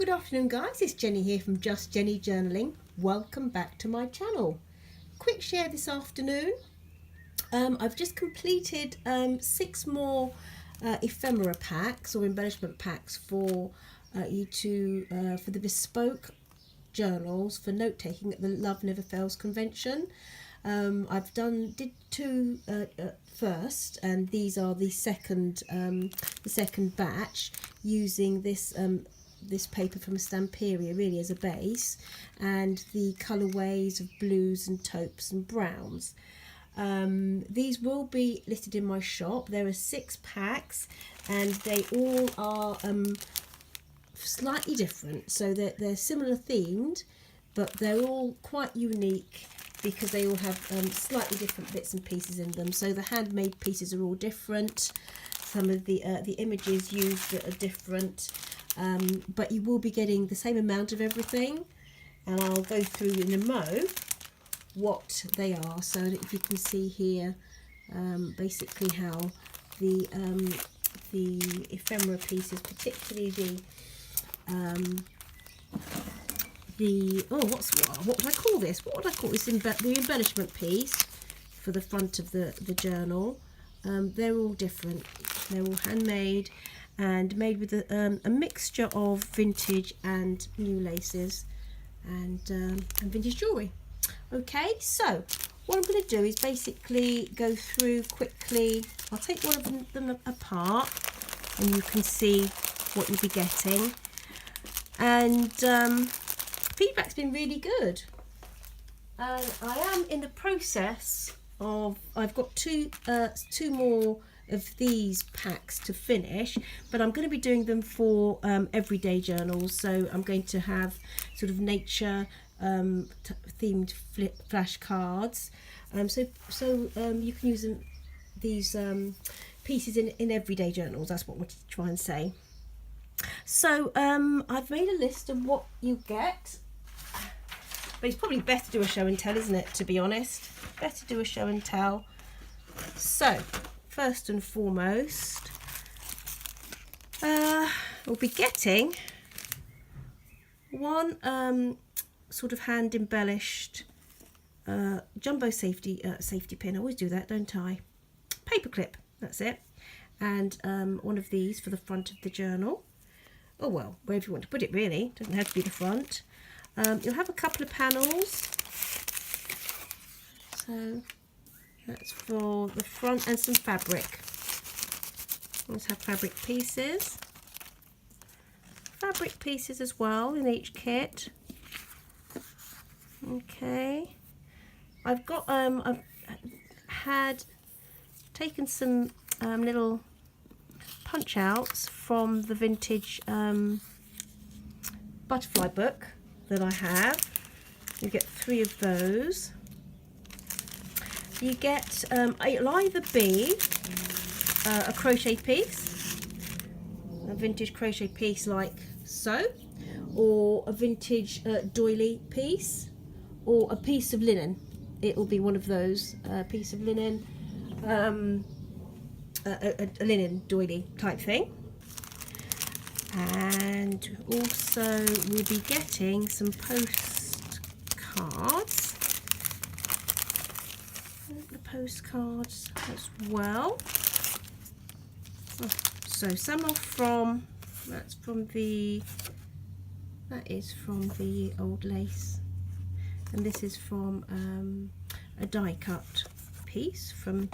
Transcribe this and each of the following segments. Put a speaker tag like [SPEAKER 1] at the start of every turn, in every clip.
[SPEAKER 1] Good afternoon guys, it's Jenny here from Just Jenny Journaling. Welcome back to my channel. Quick share this afternoon. I've just completed 6 more ephemera packs or embellishment packs for you to for the bespoke journals for note taking at the Love Never Fails convention. Did 2 first, and these are the second batch, using this paper from Stamperia really as a base, and the colourways of blues and taupes and browns. These will be listed in my shop. There are 6 packs and they all are slightly different, so they're similar themed, but they're all quite unique because they all have slightly different bits and pieces in them. So the handmade pieces are all different. Some of the images used are different, but you will be getting the same amount of everything, and I'll go through in a mo what they are. So if you can see here, basically how the ephemera pieces, particularly what would I call this? What would I call this? The embellishment piece for the front of the journal. They're all different. They're all handmade and made with a mixture of vintage and new laces and vintage jewellery. Okay, so what I'm going to do is basically go through quickly. I'll take one of them apart and you can see what you'll be getting. And feedback's been really good. I am in the process of, I've got two more of these packs to finish, but I'm going to be doing them for everyday journals. So I'm going to have sort of nature themed flashcards. So you can use these pieces in everyday journals. That's what I wanted to try and say. So I've made a list of what you get, but it's probably better to do a show and tell, isn't it, to be honest? Better do a show and tell. So first and foremost, we'll be getting one sort of hand embellished jumbo safety pin. I always do that, don't I? Paperclip, that's it. And one of these for the front of the journal. Oh well, wherever you want to put it really, doesn't have to be the front. You'll have a couple of panels, so that's for the front, and some fabric. Let's have fabric pieces as well in each kit. Okay, I've had taken some little punch outs from the vintage butterfly book that I have. You get 3 of those. You get it'll either be a crochet piece, a vintage crochet piece like so, or a vintage doily piece, or a piece of linen. It will be one of those, piece of linen, a linen doily type thing. And also we'll be getting some postcards, as well. So some are from, that is from the old lace, and this is from a die cut piece from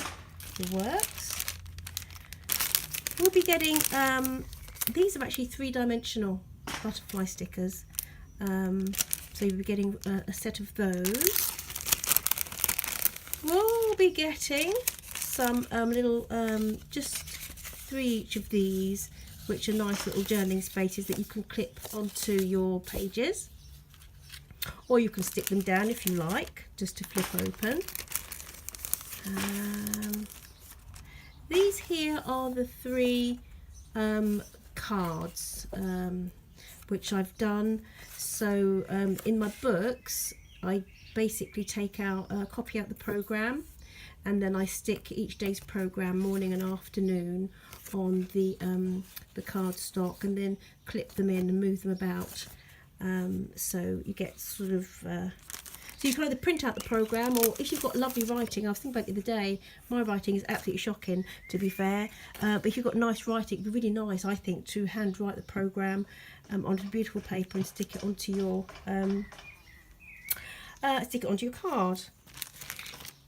[SPEAKER 1] the works. We'll be getting these are actually 3-dimensional butterfly stickers, so you'll be getting a set of those. We'll be getting some little just 3 each of these, which are nice little journaling spaces that you can clip onto your pages, or you can stick them down if you like, just to flip open. These here are the 3 cards which I've done. So in my books I basically copy out the program, and then I stick each day's program morning and afternoon on the cardstock, and then clip them in and move them about, so you get sort of so you can either print out the program, or if you've got lovely writing, I was thinking about it the other day, my writing is absolutely shocking, to be fair, but if you've got nice writing, it'd be really nice, I think, to hand write the program onto beautiful paper and stick it onto your card.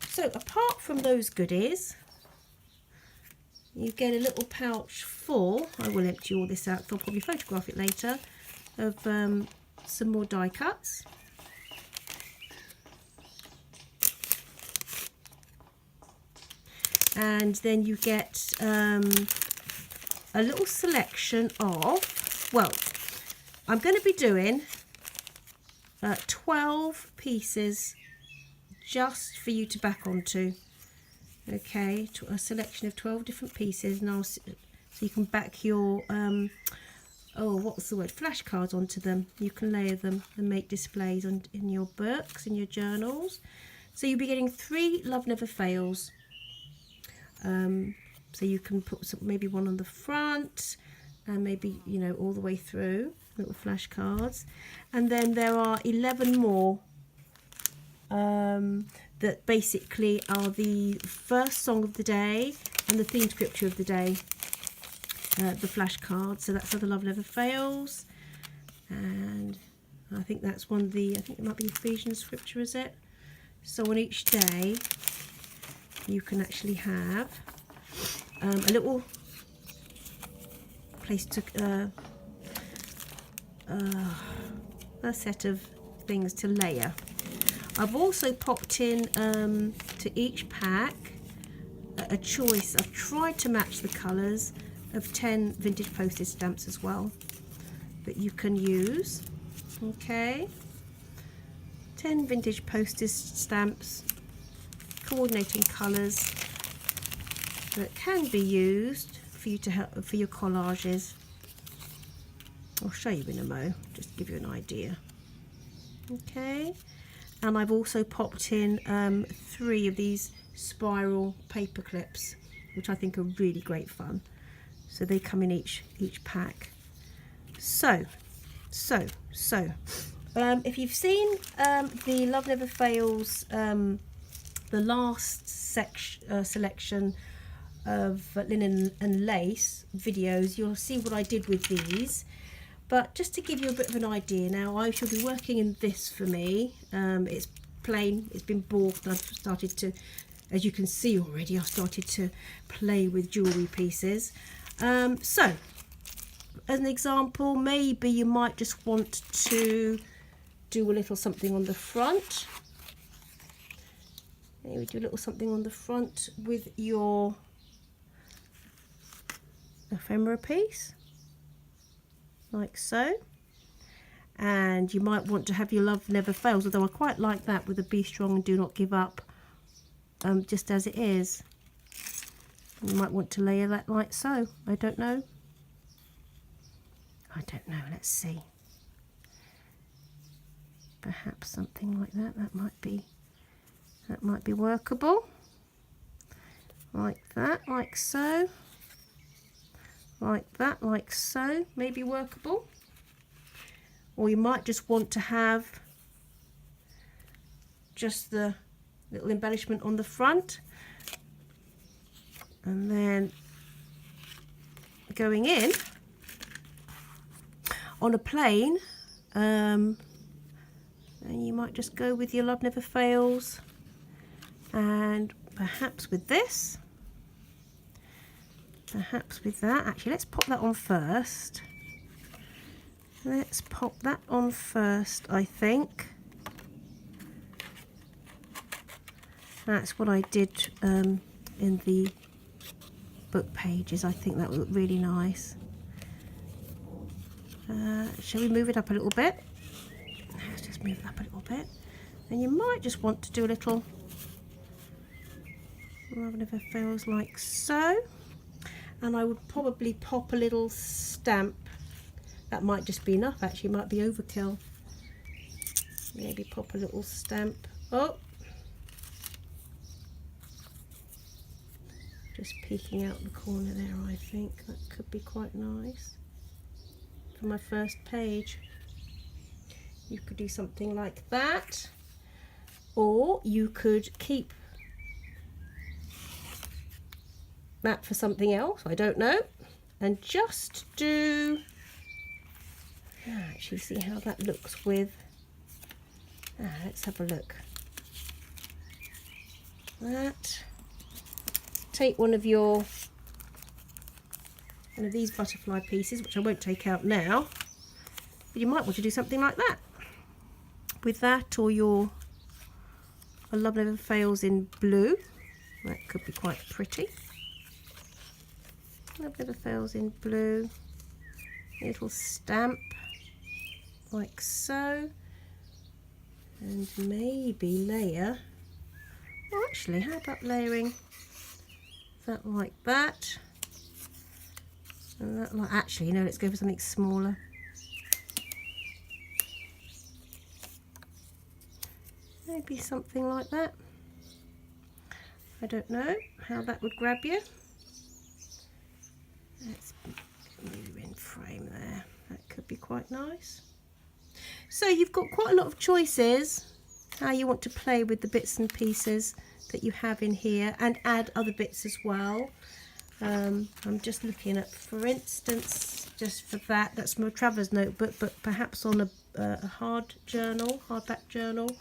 [SPEAKER 1] So apart from those goodies, you get a little pouch full, I will empty all this out, I'll probably photograph it later, of some more die cuts. And then you get a little selection of, well, I'm going to be doing 12 pieces just for you to back onto. Okay, a selection of 12 different pieces, and so you can back your what's the word, flashcards onto them. You can layer them and make displays in your books, in your journals. So you'll be getting 3 Love Never Fails. So you can put maybe one on the front, and maybe, you know, all the way through, little flashcards. And then there are 11 more that basically are the first song of the day and the theme scripture of the day, the flashcards. So that's the Love Never Fails, and I think that's one of the, I think it might be Ephesians scripture, is it? So on each day you can actually have a little place to a set of things to layer. I've also popped in to each pack a choice. I've tried to match the colours of 10 vintage postage stamps as well that you can use. Okay, 10 vintage postage stamps, coordinating colours that can be used for you to help for your collages. I'll show you in a mo, just to give you an idea. Okay, and I've also popped in 3 of these spiral paper clips, which I think are really great fun. So they come in each pack. So if you've seen the Love Never Fails, the last selection of linen and lace videos, you'll see what I did with these. But just to give you a bit of an idea now, I shall be working in this for me. It's plain, it's been bought, and I've started to, as you can see already, I've started to play with jewellery pieces. So, as an example, maybe you might just want to do a little something on the front. Maybe do a little something on the front with your ephemera piece, like so. And you might want to have your Love Never Fails, although I quite like that with a Be Strong and Do Not Give Up, just as it is. You might want to layer that like so. I don't know. Let's see. Perhaps something like that. That might be workable. Like that, like so. Like that, like so. Maybe workable. Or you might just want to have just the little embellishment on the front, and then going in on a plain, and you might just go with your Love Never Fails, and perhaps with this, perhaps with that. Actually, let's pop that on first. Let's pop that on first, I think. That's what I did in the book pages. I think that would look really nice. Shall we move it up a little bit? Let's just move it up a little bit. And you might just want to do a little Love Never Fails like so. And I would probably pop a little stamp. That might just be enough, actually. It might be overkill. Maybe pop a little stamp. Oh! Just peeking out the corner there, I think that could be quite nice for my first page. You could do something like that, or you could keep that for something else, I don't know, and just do, actually see how that looks with, let's have a look. That, take one of these butterfly pieces, which I won't take out now, but you might want to do something like that with that, or your A Love Never Fails in blue. That could be quite pretty. Love Never Fails in blue. A little stamp like so, and maybe layer, well, actually, how about layering that like that, and that like, actually, no, let's go for something smaller. Maybe something like that. I don't know how that would grab you. Let's move in frame there. That could be quite nice. So you've got quite a lot of choices how you want to play with the bits and pieces that you have in here, and add other bits as well. I'm just looking at, for instance, just for that's my traveller's notebook, but perhaps on a hardback journal,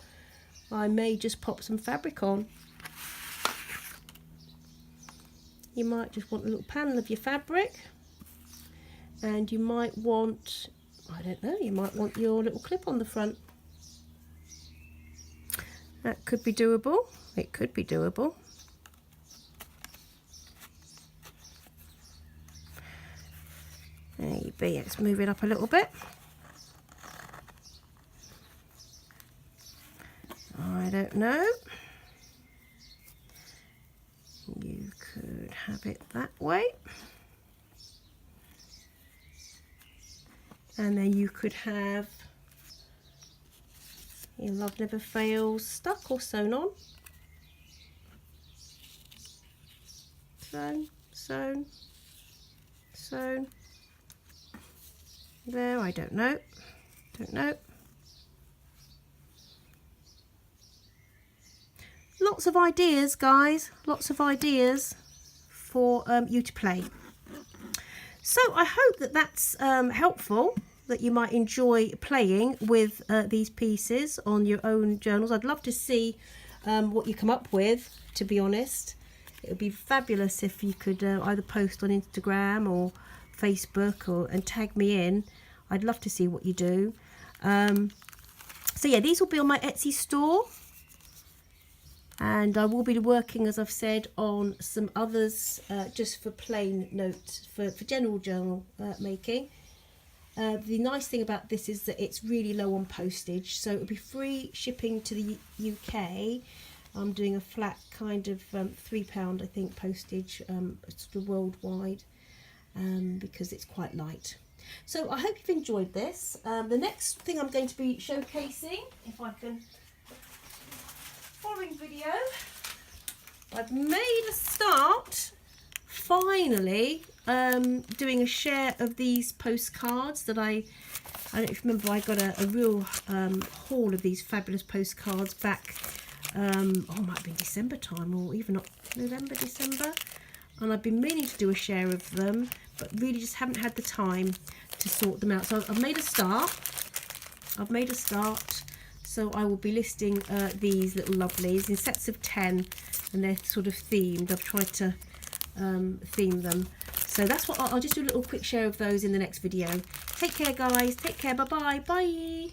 [SPEAKER 1] I may just pop some fabric on. You might just want a little panel of your fabric, and you might want, I don't know, you might want your little clip on the front. That could be doable. It could be doable. Maybe let's move it up a little bit. I don't know. You could have it that way. And then you could have Your Love Never Fails stuck or sewn on. Sewn, sewn, sewn. There, I don't know. Don't know. Lots of ideas, guys. Lots of ideas for you to play. So I hope that that's helpful, that you might enjoy playing with these pieces on your own journals. I'd love to see what you come up with, to be honest. It would be fabulous if you could either post on Instagram or Facebook and tag me in. I'd love to see what you do. So yeah, these will be on my Etsy store. And I will be working, as I've said, on some others just for plain notes, for general journal making. The nice thing about this is that it's really low on postage, so it'll be free shipping to the UK. I'm doing a flat kind of £3, I think, postage sort of worldwide, because it's quite light. So I hope you've enjoyed this. The next thing I'm going to be showcasing, if I can, following video, I've made a start, finally, doing a share of these postcards that I don't know if you remember, I got a real haul of these fabulous postcards back, it might have been December time, or even not November, December, and I've been meaning to do a share of them, but really just haven't had the time to sort them out. So I've made a start. So I will be listing these little lovelies in sets of 10, and they're sort of themed. I've tried to theme them. So that's what I'll just do a little quick share of those in the next video. Take care, guys. Take care. Bye-bye. Bye.